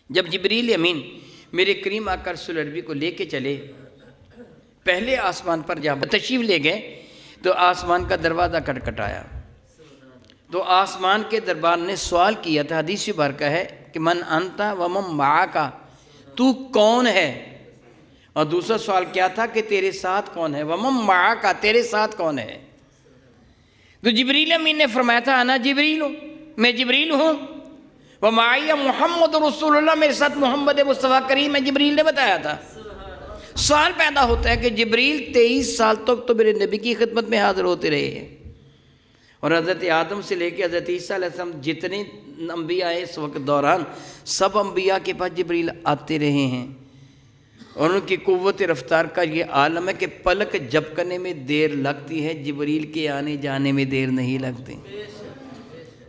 جب جبریل امین میرے کریم آقا رسول عربی کو لے کے چلے، پہلے آسمان پر جب تشریف لے گئے تو آسمان کا دروازہ کھٹکھٹایا، تو آسمان کے دربار نے سوال کیا تھا، حدیث مبارکہ ہے کہ من انتا ومن معاک، تو کون ہے؟ اور دوسرا سوال کیا تھا کہ تیرے ساتھ کون ہے؟ ومن معاک، تیرے ساتھ کون ہے؟ تو جبریل امین نے فرمایا تھا انا جبریل ہوں، میں جبریل ہوں، ومعی محمد رسول اللہ، میرے ساتھ محمد مصطفیٰ کریم ہے، جبریل نے بتایا تھا۔ سوال پیدا ہوتا ہے کہ جبریل 23 سال تک تو میرے نبی کی خدمت میں حاضر ہوتے رہے ہیں، اور حضرت آدم سے لے کے حضرت عیسیٰ علیہ السلام جتنے انبیاء ہیں اس وقت دوران، سب انبیاء کے پاس جبریل آتے رہے ہیں، اور ان کی قوت رفتار کا یہ عالم ہے کہ پلک جھپکنے میں دیر لگتی ہے، جبریل کے آنے جانے میں دیر نہیں لگتی۔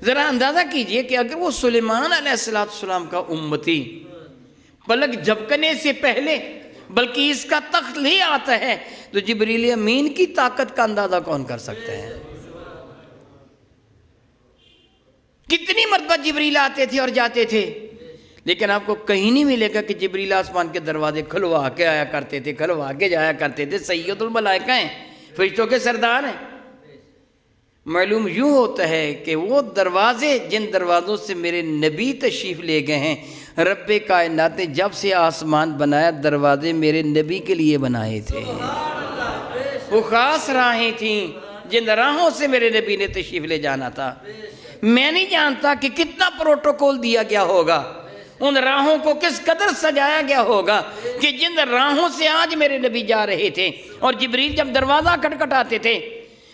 ذرا اندازہ کیجئے کہ اگر وہ سلیمان علیہ السلام کا امتی پلک جھپکنے سے پہلے بلکہ اس کا تخت لے آتا ہے، تو جبریل امین کی طاقت کا اندازہ کون کر سکتا ہے؟ کتنی مرتبہ جبریل آتے تھے اور جاتے تھے، لیکن آپ کو کہیں نہیں ملے گا کہ جبریل آسمان کے دروازے کھلوا کے آیا کرتے تھے، کھلوا کے جایا کرتے تھے۔ سید الملائکہ ہیں، فرشتوں کے سردار ہیں۔ معلوم یوں ہوتا ہے کہ وہ دروازے جن دروازوں سے میرے نبی تشریف لے گئے ہیں، رب کائنات نے جب سے آسمان بنایا دروازے میرے نبی کے لیے بنائے تھے۔ وہ خاص راہیں تھیں جن راہوں سے میرے نبی نے تشریف لے جانا تھا۔ میں نہیں جانتا کہ کتنا پروٹوکول دیا گیا ہوگا، ان راہوں کو کس قدر سجایا گیا ہوگا کہ جن راہوں سے آج میرے نبی جا رہے تھے، اور جبریل جب دروازہ کھٹکھٹاتے تھے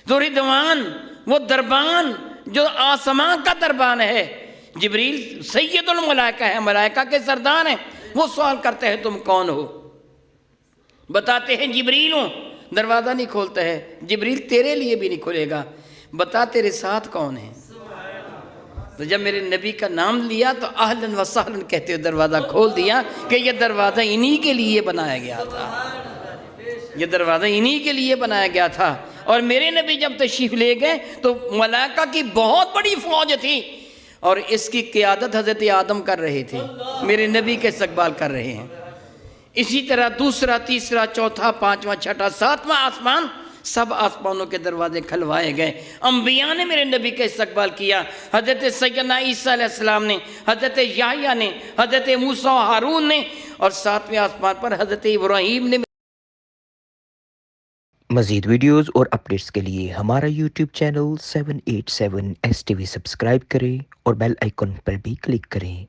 تو رضوان، وہ دربان جو آسمان کا دربان ہے، جبریل سید الملائکہ ہے، ملائکہ کے سردار ہیں، وہ سوال کرتے ہیں تم کون ہو؟ بتاتے ہیں جبریل ہوں، دروازہ نہیں کھولتا ہے، جبریل تیرے لیے بھی نہیں کھلے گا، بتا تیرے ساتھ کون ہے؟ تو جب میرے نبی کا نام لیا تو اہلاً و سہلاً کہتے ہوئے دروازہ کھول دیا کہ یہ دروازہ انہی کے لیے بنایا گیا تھا، یہ دروازہ انہی کے لیے بنایا گیا تھا۔ اور میرے نبی جب تشریف لے گئے تو ملائکہ کی بہت بڑی فوج تھی، اور اس کی قیادت حضرت آدم کر رہے تھے، میرے نبی کے استقبال کر رہے ہیں۔ اسی طرح دوسرا، تیسرا، چوتھا، پانچواں، چھٹا، ساتواں آسمان، سب آسمانوں کے دروازے کھلوائے گئے۔ انبیاء نے میرے نبی کا استقبال کیا، حضرت سیدنا عیسیٰ علیہ السلام نے، حضرت یحییٰ نے، حضرت موسیٰ و ہارون نے، اور ساتویں آسمان پر حضرت ابراہیم نے۔ مزید ویڈیوز اور اپڈیٹس کے لیے ہمارا یوٹیوب چینل 787 STV سبسکرائب کریں اور بیل آئیکن پر بھی کلک کریں۔